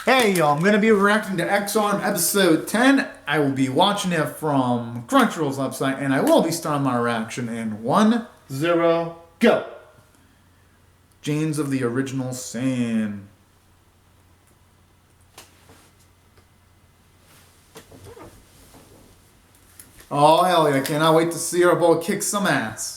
Hey y'all, I'm going to be reacting to X-Arm episode 10. I will be watching it from Crunchyroll's website, and I will be starting my reaction in 1, 0, go! Genes of the Original Sin. Oh hell yeah, I cannot wait to see our boy kick some ass.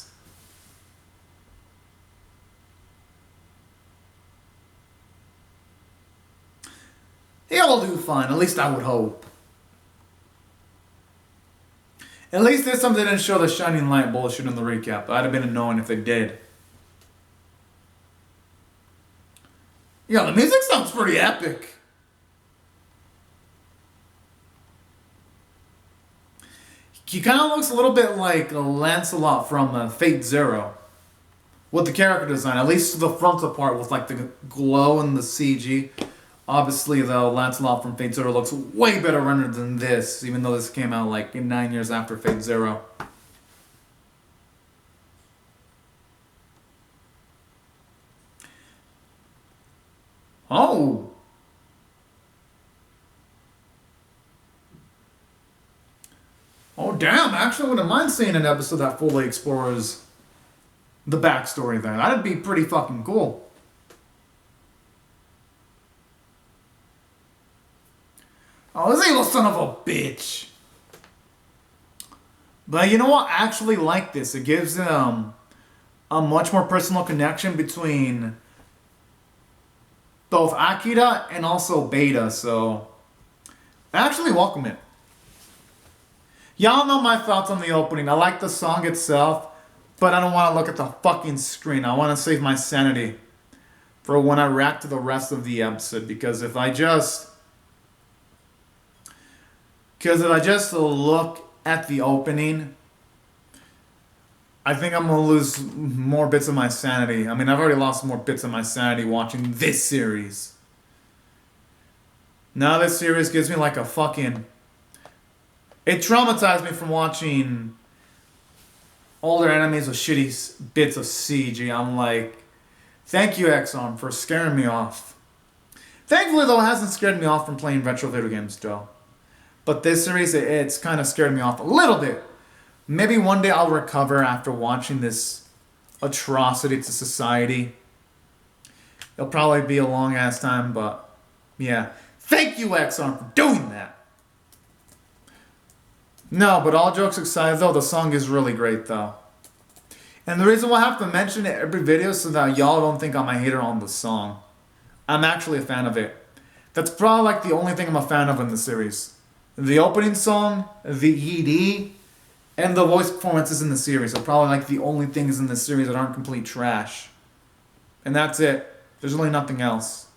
He'll do fine, at least I would hope. At least this time they didn't show the shining light bullshit in the recap. That'd have been annoying if they did. Yeah, the music sounds pretty epic. He kind of looks a little bit like Lancelot from Fate Zero. With the character design, at least the frontal part with like the glow and the CG. Obviously, though, Lancelot from Fate Zero looks way better rendered than this, even though this came out like 9 years after Fate Zero. Oh! Oh, damn! Actually, I wouldn't mind seeing an episode that fully explores the backstory there. That'd be pretty fucking cool. Oh, this evil son of a bitch. But you know what? I actually like this. It gives a much more personal connection between both Akira and also Beta, so I actually welcome it. Y'all know my thoughts on the opening. I like the song itself, but I don't want to look at the fucking screen. I want to save my sanity for when I react to the rest of the episode, because if I just look at the opening, I think I'm going to lose more bits of my sanity. I mean, I've already lost more bits of my sanity watching this series. Now this series gives me like a fucking... It traumatized me from watching older animes with shitty bits of CG. I'm like, thank you, X-Arm, for scaring me off. Thankfully, though, it hasn't scared me off from playing retro video games, Joe. But this series, it's kind of scared me off a little bit. Maybe one day I'll recover after watching this atrocity to society. It'll probably be a long ass time, but yeah. Thank you, X-Arm, for doing that. No, but all jokes aside, though, the song is really great, though. And the reason why I have to mention it every video is so that y'all don't think I'm a hater on the song. I'm actually a fan of it. That's probably like the only thing I'm a fan of in the series. The opening song, the ED, and the voice performances in the series are probably like the only things in the series that aren't complete trash. And that's it. There's really nothing else.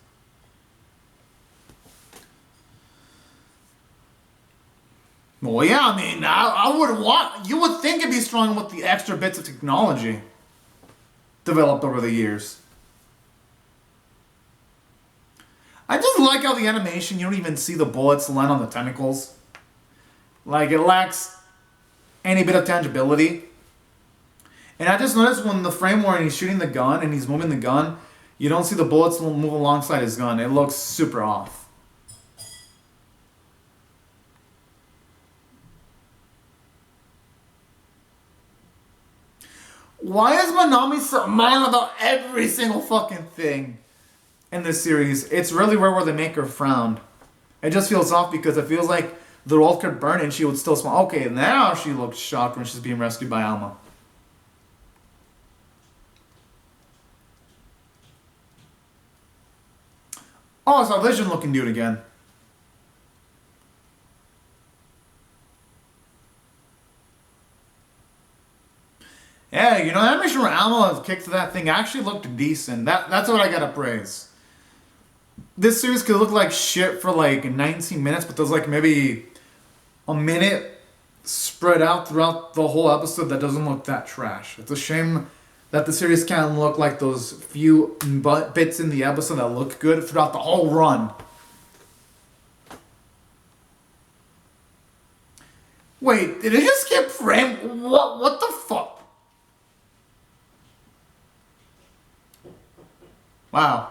Well, yeah, I mean, I would want... You would think it'd be strong with the extra bits of technology developed over the years. I just like how the animation, you don't even see the bullets land on the tentacles. Like, it lacks any bit of tangibility. And I just noticed when the frame where he's shooting the gun and he's moving the gun, you don't see the bullets move alongside his gun. It looks super off. Why is Manami so mad about every single fucking thing in this series? It's really rare where they make her frown. It just feels off because it feels like the world could burn and she would still smile. Okay, now she looks shocked when she's being rescued by Alma. Oh, it's a Vision looking dude again. Yeah, you know, that animation where Alma kicked that thing actually looked decent. That's what I gotta praise. This series could look like shit for like 19 minutes, but there's like maybe a minute spread out throughout the whole episode that doesn't look that trash. It's a shame that the series can't look like those few bits in the episode that look good throughout the whole run. Wait, did it just skip frame? What the fuck? Wow.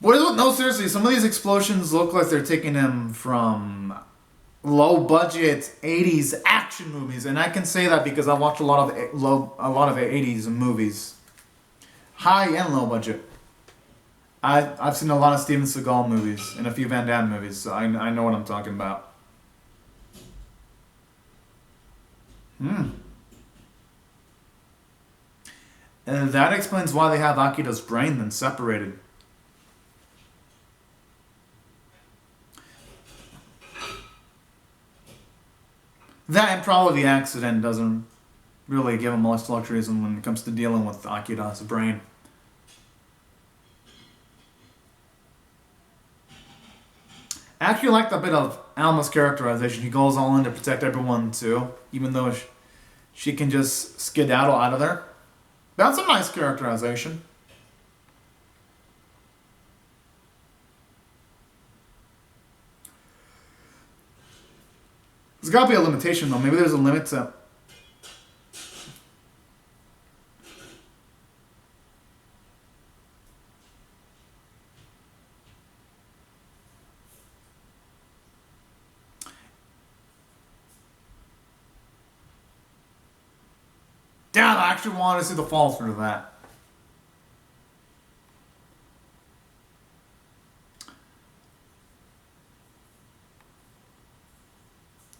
What is it? No, seriously, some of these explosions look like they're taking them from low budget 80s action movies, and I can say that because I watched a lot of 80s movies. High and low budget. I've seen a lot of Steven Seagal movies and a few Van Damme movies, so I know what I'm talking about. And that explains why they have Akira's brain then separated. That and probably the accident doesn't really give him much luxuries when it comes to dealing with Akira's brain. I actually liked a bit of Alma's characterization. He goes all in to protect everyone too, even though she can just skedaddle out of there. That's a nice characterization. There's gotta be a limitation though. Maybe there's a limit to... Damn, I actually wanted to see the fall through that.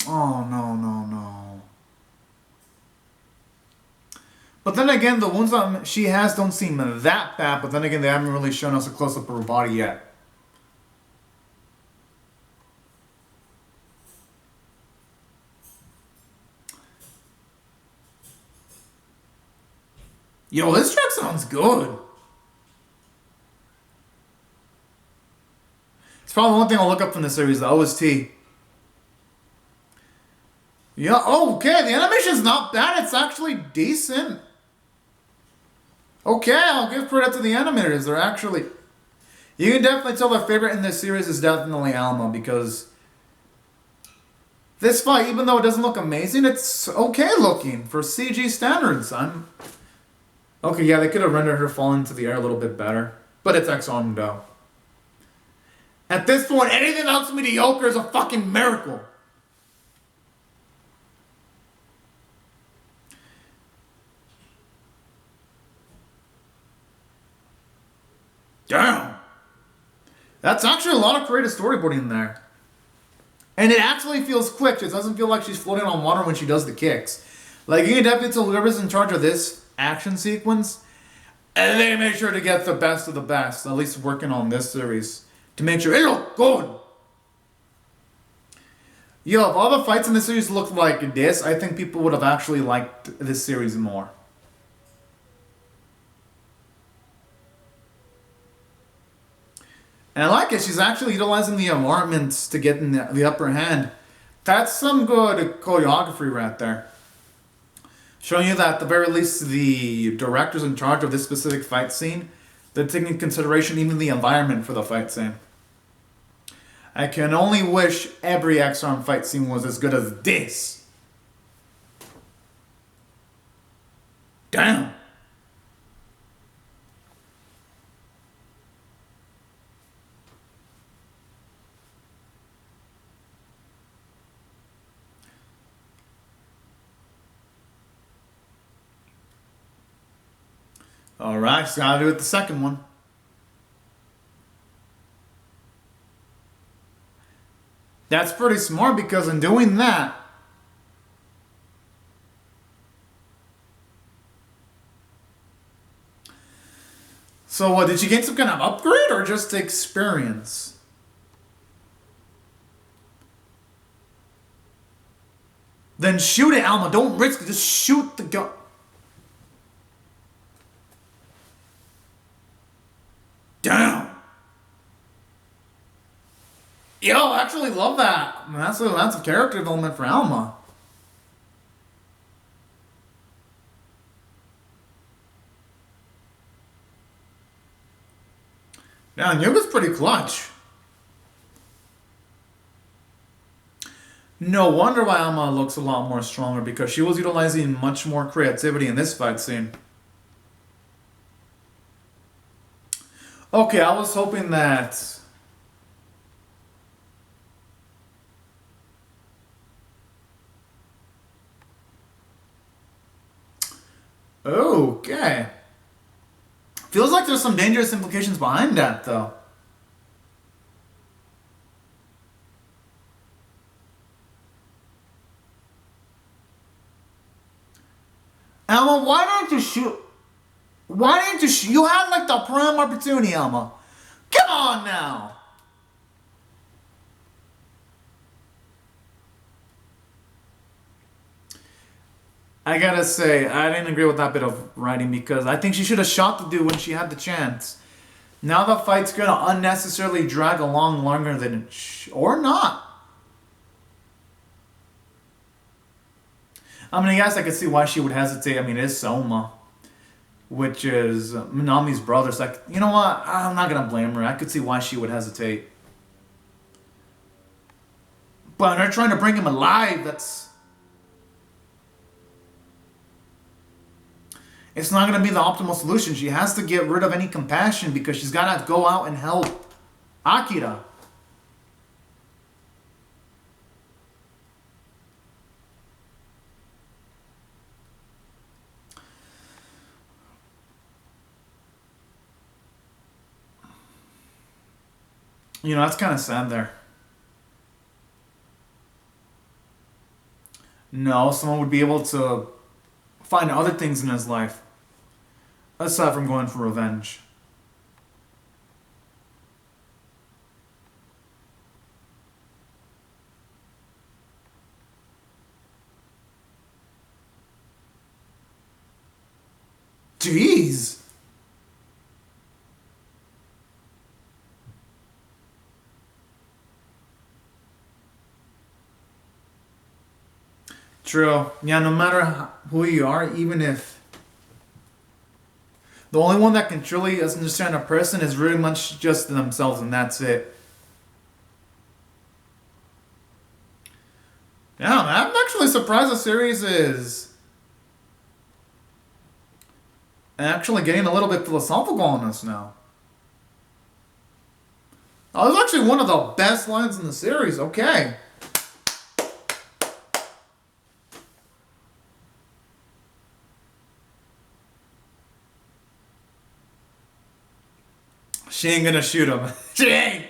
Oh, no. But then again, the wounds that she has don't seem that bad, but then again, they haven't really shown us a close-up of her body yet. Yo, this track sounds good. It's probably one thing I'll look up from the series, the OST. Yeah, okay, the animation's not bad, it's actually decent. Okay, I'll give credit to the animators, they're actually... You can definitely tell their favorite in this series is definitely Alma, because... This fight, even though it doesn't look amazing, it's okay looking for CG standards. Okay, yeah, they could have rendered her falling into the air a little bit better, but it's ex-armed though. At this point, anything else mediocre is a fucking miracle. Damn. That's actually a lot of creative storyboarding in there. And it actually feels quick. It doesn't feel like she's floating on water when she does the kicks. Like, you can definitely tell whoever's in charge of this action sequence, and they make sure to get the best of the best, at least working on this series, to make sure it looks good. Yo, if all the fights in this series looked like this, I think people would have actually liked this series more. And I like it. She's actually utilizing the environments to get in the upper hand. That's some good choreography right there. Showing you that at the very least the directors in charge of this specific fight scene, they're taking into consideration even the environment for the fight scene. I can only wish every X-Arm fight scene was as good as this. Damn. Alright, just gotta do it the second one. That's pretty smart because in doing that, so what, did you get some kind of upgrade or just experience? Then shoot it, Alma. Don't risk it. Just shoot the gun. Damn. Yo, I actually love that. I mean, that's a character development for Alma. Yeah, Yuga's pretty clutch. No wonder why Alma looks a lot more stronger, because she was utilizing much more creativity in this fight scene. Okay, I was hoping that. Okay. Feels like there's some dangerous implications behind that, though. Alma, why don't you shoot? Why didn't you shoot? You had like the prime opportunity, Alma. Come on now. I gotta say, I didn't agree with that bit of writing because I think she should have shot the dude when she had the chance. Now the fight's gonna unnecessarily drag along longer than it or not. I mean, I guess I could see why she would hesitate. I mean, it's Soma, which is Minami's brother. It's like, you know what? I'm not gonna blame her. I could see why she would hesitate. But they're trying to bring him alive. It's not gonna be the optimal solution. She has to get rid of any compassion because she's gotta go out and help Akira. You know, that's kind of sad there. No, someone would be able to find other things in his life aside from going for revenge. Jeez. True. Yeah, no matter who you are, even if the only one that can truly understand a person is really much just themselves, and that's it. Yeah, I'm actually surprised the series is actually getting a little bit philosophical on us now. Oh, that's actually one of the best lines in the series. Okay. She ain't gonna shoot him. She ain't.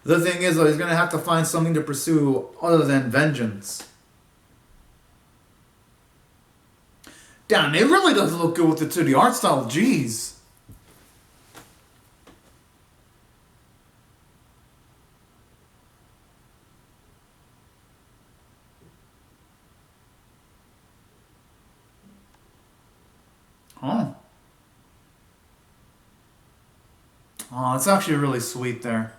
The thing is, though, he's gonna have to find something to pursue other than vengeance. Damn, it really does look good with the 2D art style. Jeez. Oh. Oh, it's actually really sweet there.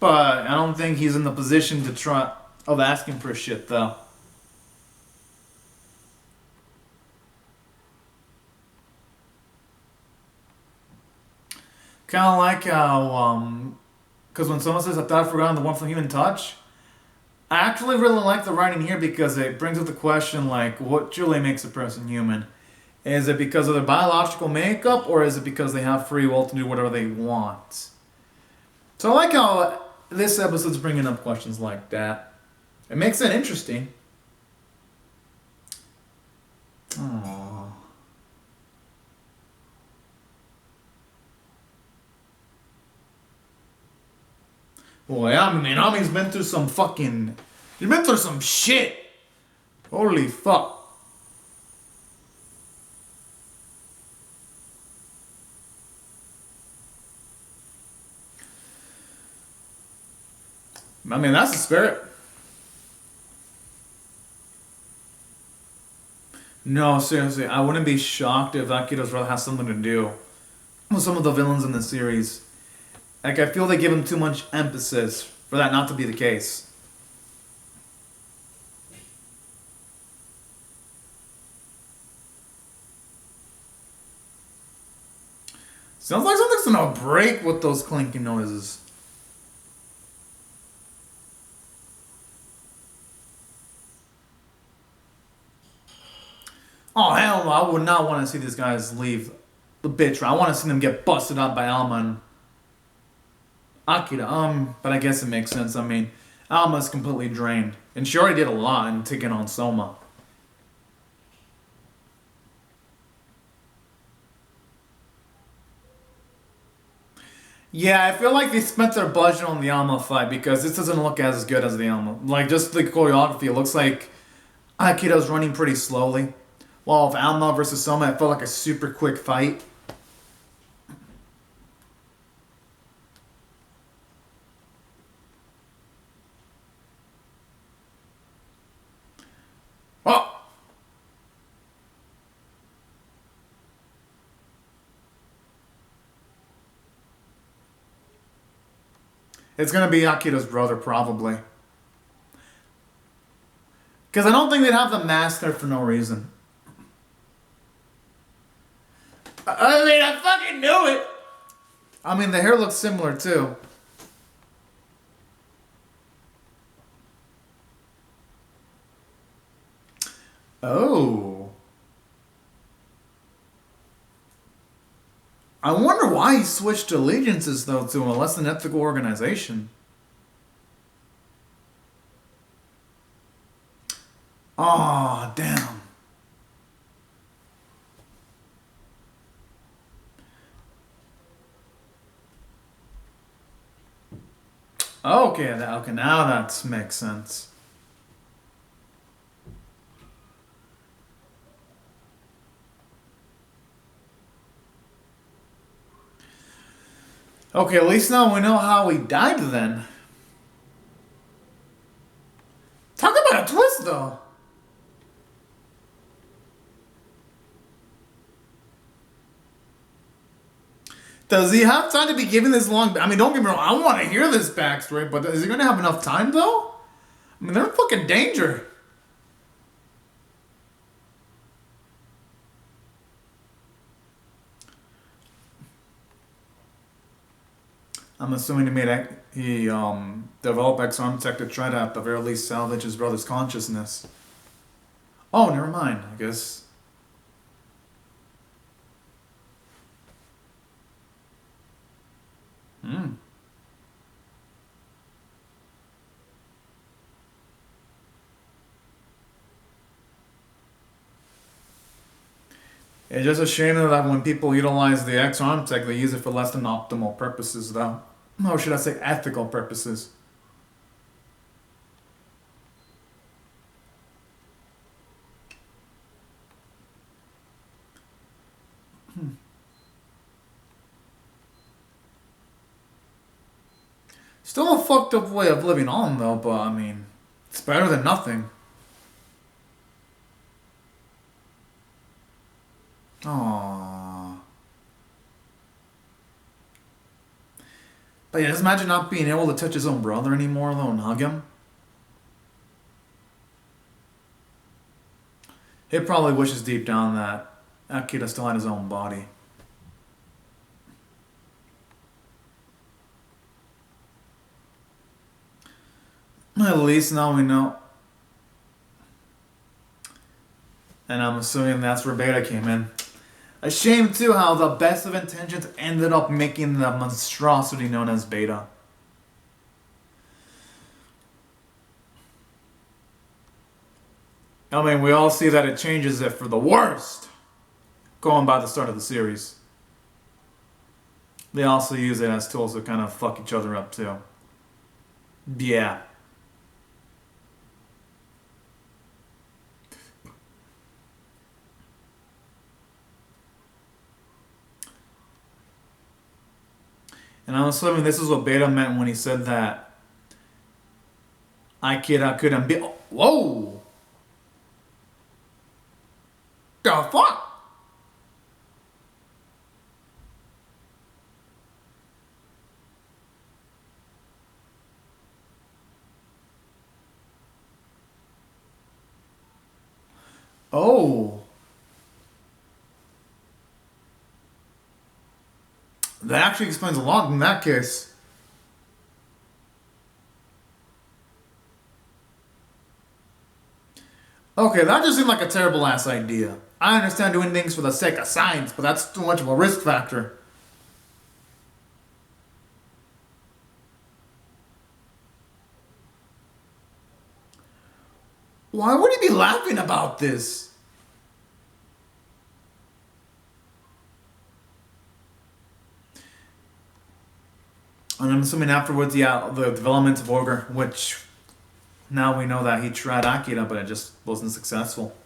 But I don't think he's in the position to try of asking for shit though. Kind of like how, because when someone says, I thought I forgot the one from Human Touch, I actually really like the writing here because it brings up the question, like, what truly makes a person human? Is it because of their biological makeup, or is it because they have free will to do whatever they want? So I like how this episode's bringing up questions like that. It makes it interesting. Aww. Boy, I mean, Ami's been through some fucking... He's been through some shit. Holy fuck. I mean, that's the spirit. No, seriously, I wouldn't be shocked if Akira's brother has something to do with some of the villains in the series. Like, I feel they give him too much emphasis for that not to be the case. Sounds like something's gonna break with those clinking noises. Oh, hell no. I would not want to see these guys leave the bitch. I want to see them get busted up by Alma and Akira. But I guess it makes sense. I mean, Alma's completely drained. And she already did a lot in taking on Soma. Yeah, I feel like they spent their budget on the Alma fight because this doesn't look as good as the Alma. Like, just the choreography, it looks like Akira's running pretty slowly. While with Alma versus Soma, it felt like a super quick fight. Oh! It's gonna be Akira's brother, probably. Because I don't think they'd have the mask there for no reason. I mean, I fucking knew it! I mean, the hair looks similar, too. Oh. I wonder why he switched allegiances, though, to a less than ethical organization. Aw, damn. Okay, okay, now that makes sense. Okay, at least now we know how he died then. Talk about a twist, though. Does he have time to be given this long? I mean, don't get me wrong, I want to hear this backstory, but is he going to have enough time, though? I mean, they're in fucking danger. I'm assuming he developed X-Arm Tech to try to, at the very least, salvage his brother's consciousness. Oh, never mind, I guess. Hmm. It's just a shame that when people utilize the X-Arm Tech, they use it for less than optimal purposes, though. Or should I say ethical purposes. Still a fucked up way of living on, though, but I mean, it's better than nothing. Aww. But yeah, just imagine not being able to touch his own brother anymore, though, and hug him. He probably wishes deep down that Akira still had his own body. At least now we know. And I'm assuming that's where Beta came in. A shame, too, how the best of intentions ended up making the monstrosity known as Beta. I mean, we all see that it changes it for the worst, going by the start of the series. They also use it as tools to kind of fuck each other up, too. Yeah. And I'm assuming this is what Beta meant when he said that Akira couldn't be. Whoa! The fuck? Oh. That actually explains a lot in that case. Okay, that just seemed like a terrible ass idea. I understand doing things for the sake of science, but that's too much of a risk factor. Why would he be laughing about this? And I'm assuming afterwards, yeah, the development of Ogre, which now we know that he tried Akira, but it just wasn't successful.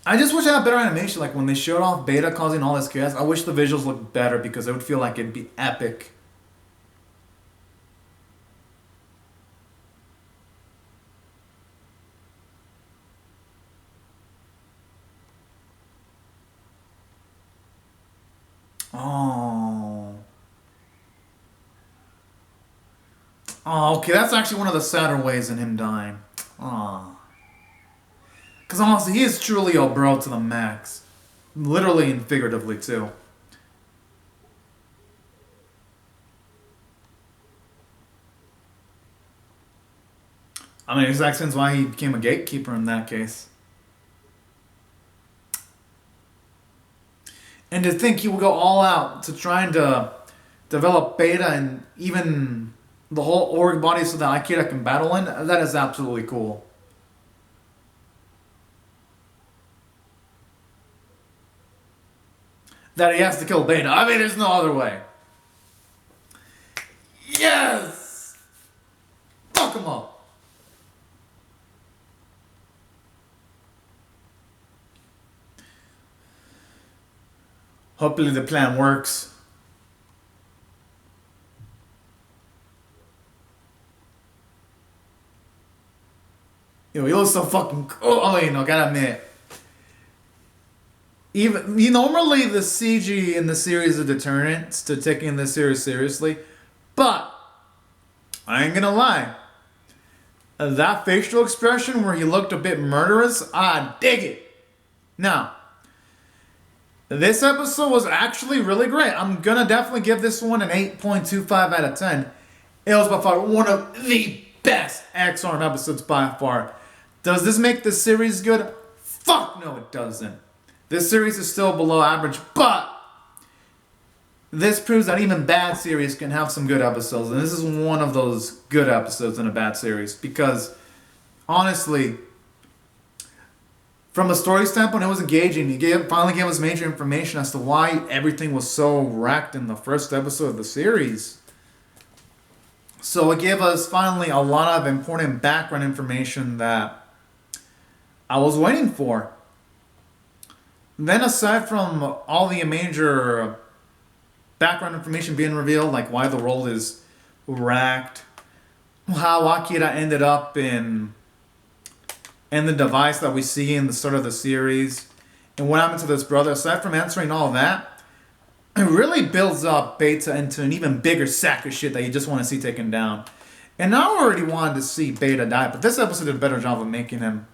I just wish I had better animation. Like when they showed off Beta causing all this chaos, I wish the visuals looked better because it would feel like it'd be epic. Oh. Oh, okay, that's actually one of the sadder ways in him dying. Oh. Because honestly, he is truly a bro to the max. Literally and figuratively, too. I mean, exact sense why he became a gatekeeper in that case. And to think he would go all out to trying to develop Beta and even the whole org body so that Akira can battle in, that is absolutely cool. That he has to kill Beta. I mean, there's no other way. Yes! Fuck him up. Hopefully the plan works. Yo, he looks so fucking cool. Oh, you know, gotta admit. Even normally the CG in the series are deterrents to taking this series seriously, but I ain't gonna lie. That facial expression where he looked a bit murderous, I dig it. Now, this episode was actually really great. I'm gonna definitely give this one an 8.25 out of 10. It was by far one of the best X-Arm episodes by far. Does this make the series good? Fuck no, it doesn't. This series is still below average, but this proves that even bad series can have some good episodes. And this is one of those good episodes in a bad series. Because, honestly, from a story standpoint, it was engaging. He finally gave us major information as to why everything was so wrecked in the first episode of the series. So it gave us finally a lot of important background information that I was waiting for. Then aside from all the major background information being revealed, like why the world is wrecked, how Akira ended up in the device that we see in the start of the series, and what happened to this brother, aside from answering all that, it really builds up Beta into an even bigger sack of shit that you just want to see taken down. And I already wanted to see Beta die, but this episode did a better job of making him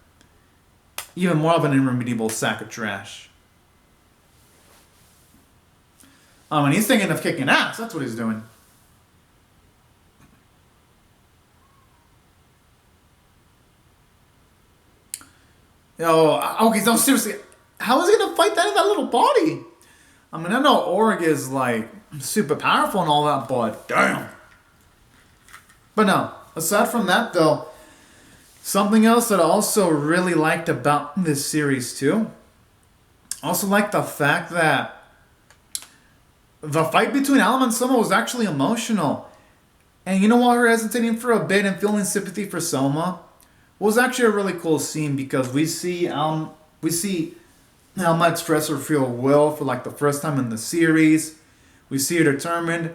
even more of an irremediable sack of trash. And he's thinking of kicking ass. That's what he's doing. Yo, okay, so seriously, how is he gonna fight that in that little body? I mean, I know Org is like super powerful and all that, but damn. But no, aside from that though, something else that I also really liked about this series too, I also like the fact that the fight between Alma and Soma was actually emotional. And you know what, her hesitating for a bit and feeling sympathy for Soma was actually a really cool scene because we see Alma express her free will for like the first time in the series. We see her determined.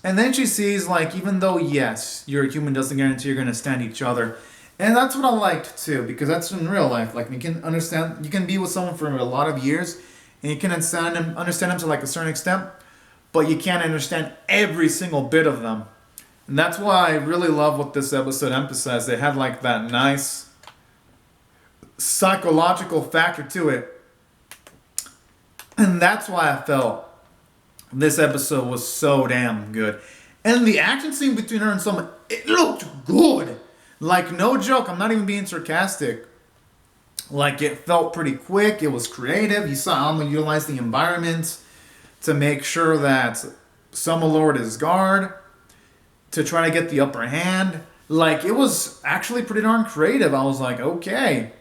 And then she sees like, even though yes, you're a human doesn't guarantee you're going to stand each other. And that's what I liked too, because that's in real life. Like you can understand, you can be with someone for a lot of years and you can understand them to like a certain extent, but you can't understand every single bit of them. And that's why I really love what this episode emphasized. They had like that nice psychological factor to it. And that's why I felt this episode was so damn good. And the action scene between her and Soma, it looked good. Like, no joke, I'm not even being sarcastic. Like, it felt pretty quick, it was creative. You saw Alma utilize the environment to make sure that Summer lowered his guard to try to get the upper hand. Like, it was actually pretty darn creative. I was like, okay.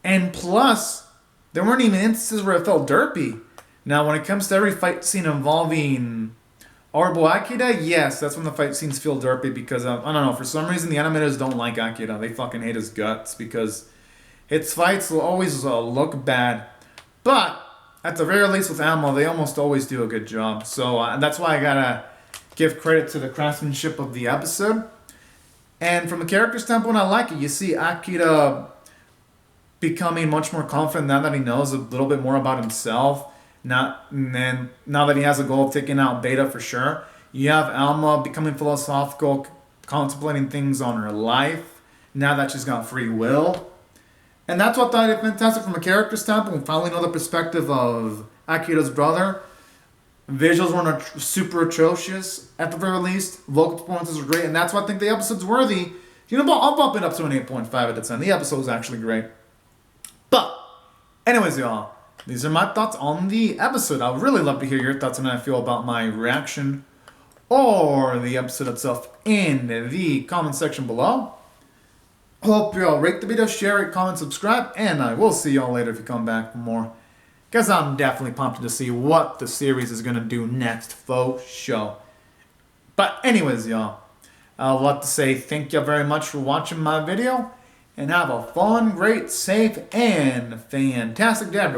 And plus, there weren't even instances where it felt derpy. Now, when it comes to every fight scene involving Orbo Akira, yes, that's when the fight scenes feel derpy because, I don't know, for some reason the animators don't like Akira. They fucking hate his guts because its fights will always look bad. But, at the very least with Ammo, they almost always do a good job. So, that's why I gotta give credit to the craftsmanship of the episode. And from a character standpoint, I like it. You see Akira becoming much more confident now that he knows a little bit more about himself. Now that he has a goal of taking out Beta for sure. You have Alma becoming philosophical, contemplating things on her life, now that she's got free will. And that's what I thought fantastic from a character standpoint. We finally know the perspective of Akira's brother. Visuals weren't super atrocious, at the very least. Vocal performances were great, and that's why I think the episode's worthy. You know, I'll bump it up to an 8.5 out of 10. The episode was actually great. But, anyways, y'all. These are my thoughts on the episode. I would really love to hear your thoughts on how I feel about my reaction or the episode itself in the comment section below. Hope you all rate the video, share it, comment, subscribe, and I will see y'all later if you come back for more. Because I'm definitely pumped to see what the series is going to do next, faux show. But anyways, y'all, I'd like to say thank you very much for watching my video, and have a fun, great, safe, and fantastic day.